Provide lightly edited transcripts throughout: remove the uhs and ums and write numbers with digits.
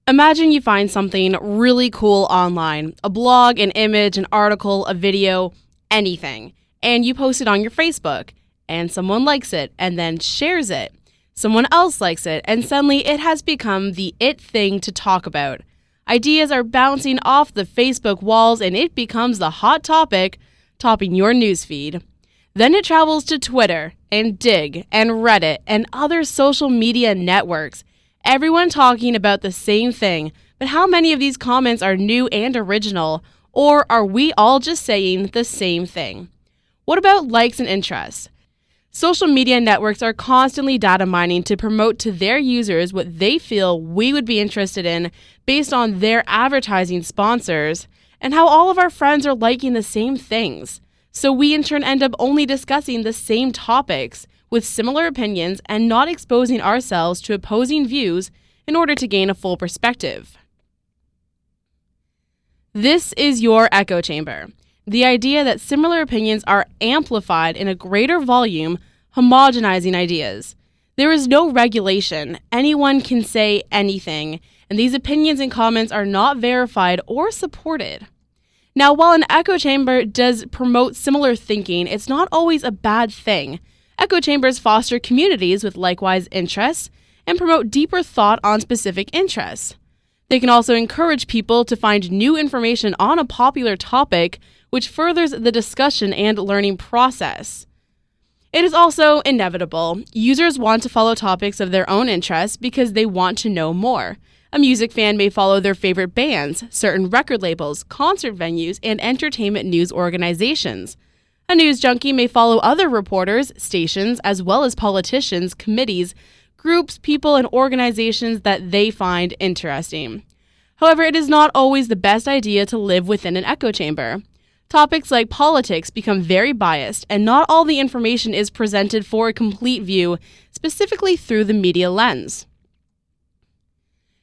Imagine you find something really cool online, a blog, an image, an article, a video, anything, and you post it on your Facebook, and someone likes it and then shares it. Someone else likes it, and suddenly it has become the it thing to talk about. Ideas are bouncing off the Facebook walls and it becomes the hot topic, topping your newsfeed. Then it travels to Twitter and Dig and Reddit and other social media networks. Everyone talking about the same thing, but how many of these comments are new and original? Or are we all just saying the same thing? What about likes and interests? Social media networks are constantly data mining to promote to their users what they feel we would be interested in based on their advertising sponsors, and how all of our friends are liking the same things. So we in turn end up only discussing the same topics with similar opinions and not exposing ourselves to opposing views in order to gain a full perspective. This is your echo chamber. The idea that similar opinions are amplified in a greater volume, homogenizing ideas. There is no regulation. Anyone can say anything, and these opinions and comments are not verified or supported. Now, while an echo chamber does promote similar thinking, it's not always a bad thing. Echo chambers foster communities with likewise interests and promote deeper thought on specific interests. They can also encourage people to find new information on a popular topic, which furthers the discussion and learning process. It is also inevitable. Users want to follow topics of their own interest because they want to know more. A music fan may follow their favorite bands, certain record labels, concert venues, and entertainment news organizations. A news junkie may follow other reporters, stations, as well as politicians, committees, groups, people, and organizations that they find interesting. However, it is not always the best idea to live within an echo chamber. Topics like politics become very biased, and not all the information is presented for a complete view, specifically through the media lens.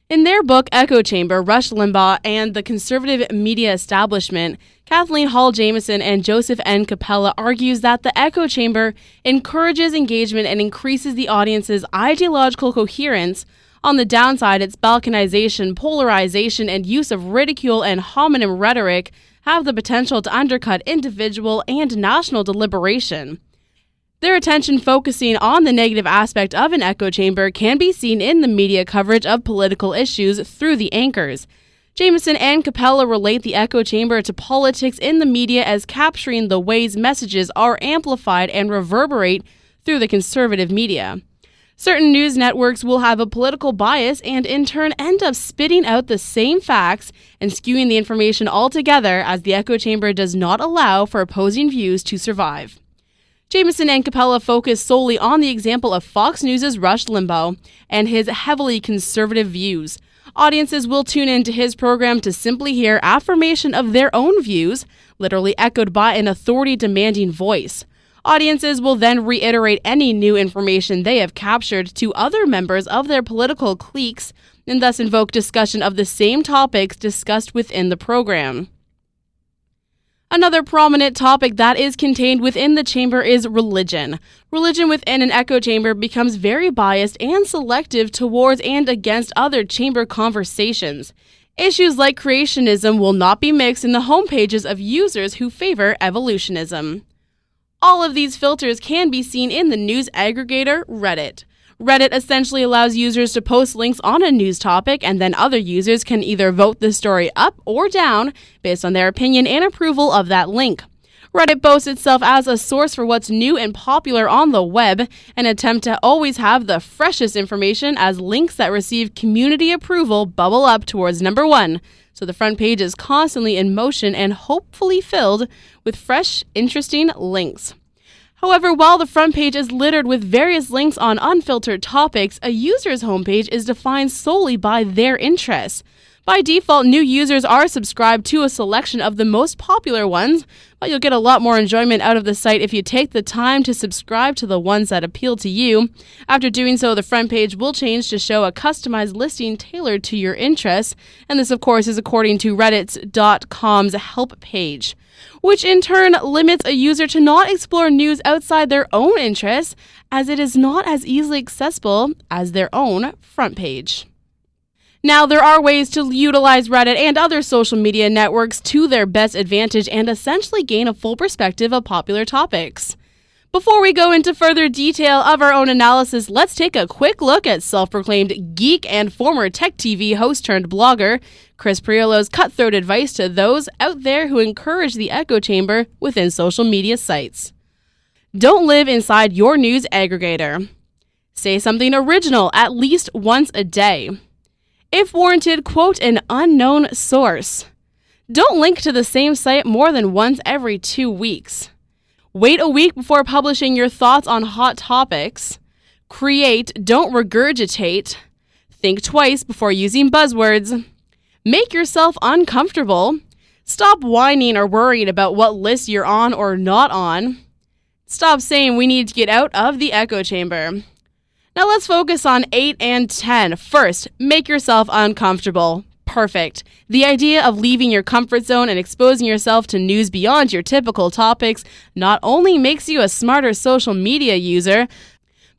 In their book, Echo Chamber, Rush Limbaugh and the Conservative Media Establishment, Kathleen Hall Jamieson and Joseph N. Capella argues that the echo chamber encourages engagement and increases the audience's ideological coherence. On the downside, its balkanization, polarization, and use of ridicule and homonym rhetoric have the potential to undercut individual and national deliberation. Their attention focusing on the negative aspect of an echo chamber can be seen in the media coverage of political issues through the anchors. Jamieson and Capella relate the echo chamber to politics in the media as capturing the ways messages are amplified and reverberate through the conservative media. Certain news networks will have a political bias and in turn end up spitting out the same facts and skewing the information altogether, as the echo chamber does not allow for opposing views to survive. Jamieson and Capella focus solely on the example of Fox News' Rush Limbaugh and his heavily conservative views. Audiences will tune into his program to simply hear affirmation of their own views, literally echoed by an authority-demanding voice. Audiences will then reiterate any new information they have captured to other members of their political cliques and thus invoke discussion of the same topics discussed within the program. Another prominent topic that is contained within the chamber is religion. Religion within an echo chamber becomes very biased and selective towards and against other chamber conversations. Issues like creationism will not be mixed in the homepages of users who favor evolutionism. All of these filters can be seen in the news aggregator Reddit. Reddit essentially allows users to post links on a news topic, and then other users can either vote the story up or down based on their opinion and approval of that link. Reddit boasts itself as a source for what's new and popular on the web, an attempt to always have the freshest information, as links that receive community approval bubble up towards number one, so the front page is constantly in motion and hopefully filled with fresh, interesting links. However, while the front page is littered with various links on unfiltered topics, a user's homepage is defined solely by their interests. By default, new users are subscribed to a selection of the most popular ones, but you'll get a lot more enjoyment out of the site if you take the time to subscribe to the ones that appeal to you. After doing so, the front page will change to show a customized listing tailored to your interests, and this, of course, is according to Reddit.com's help page, which in turn limits a user to not explore news outside their own interests, as it is not as easily accessible as their own front page. Now, there are ways to utilize Reddit and other social media networks to their best advantage and essentially gain a full perspective of popular topics. Before we go into further detail of our own analysis, let's take a quick look at self-proclaimed geek and former Tech TV host turned blogger Chris Pirillo's cutthroat advice to those out there who encourage the echo chamber within social media sites. Don't live inside your news aggregator. Say something original at least once a day. If warranted, quote an unknown source. Don't link to the same site more than once every 2 weeks. Wait a week before publishing your thoughts on hot topics. Create, don't regurgitate. Think twice before using buzzwords. Make yourself uncomfortable. Stop whining or worrying about what list you're on or not on. Stop saying we need to get out of the echo chamber. Now let's focus on 8 and 10. First, make yourself uncomfortable. Perfect. The idea of leaving your comfort zone and exposing yourself to news beyond your typical topics not only makes you a smarter social media user,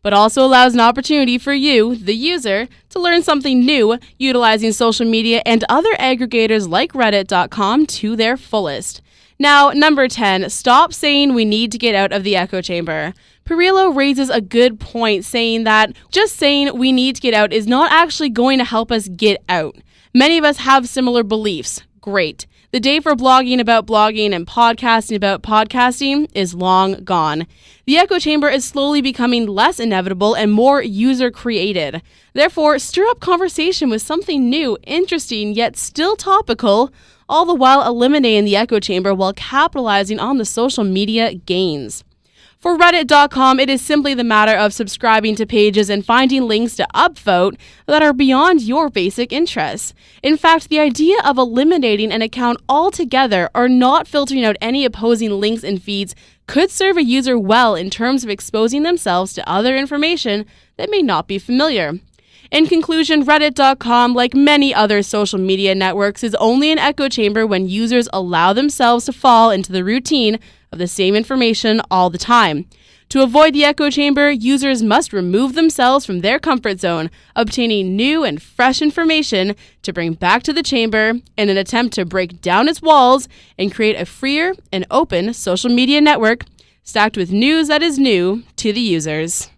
but also allows an opportunity for you, the user, to learn something new utilizing social media and other aggregators like Reddit.com to their fullest. Now, number 10, stop saying we need to get out of the echo chamber. Pirillo raises a good point saying that just saying we need to get out is not actually going to help us get out. Many of us have similar beliefs. Great. The day for blogging about blogging and podcasting about podcasting is long gone. The echo chamber is slowly becoming less inevitable and more user-created. Therefore, stir up conversation with something new, interesting, yet still topical, all the while eliminating the echo chamber while capitalizing on the social media gains. For Reddit.com, it is simply the matter of subscribing to pages and finding links to upvote that are beyond your basic interests. In fact, the idea of eliminating an account altogether or not filtering out any opposing links and feeds could serve a user well in terms of exposing themselves to other information that may not be familiar. In conclusion, Reddit.com, like many other social media networks, is only an echo chamber when users allow themselves to fall into the routine of the same information all the time. To avoid the echo chamber, users must remove themselves from their comfort zone, obtaining new and fresh information to bring back to the chamber in an attempt to break down its walls and create a freer and open social media network stacked with news that is new to the users.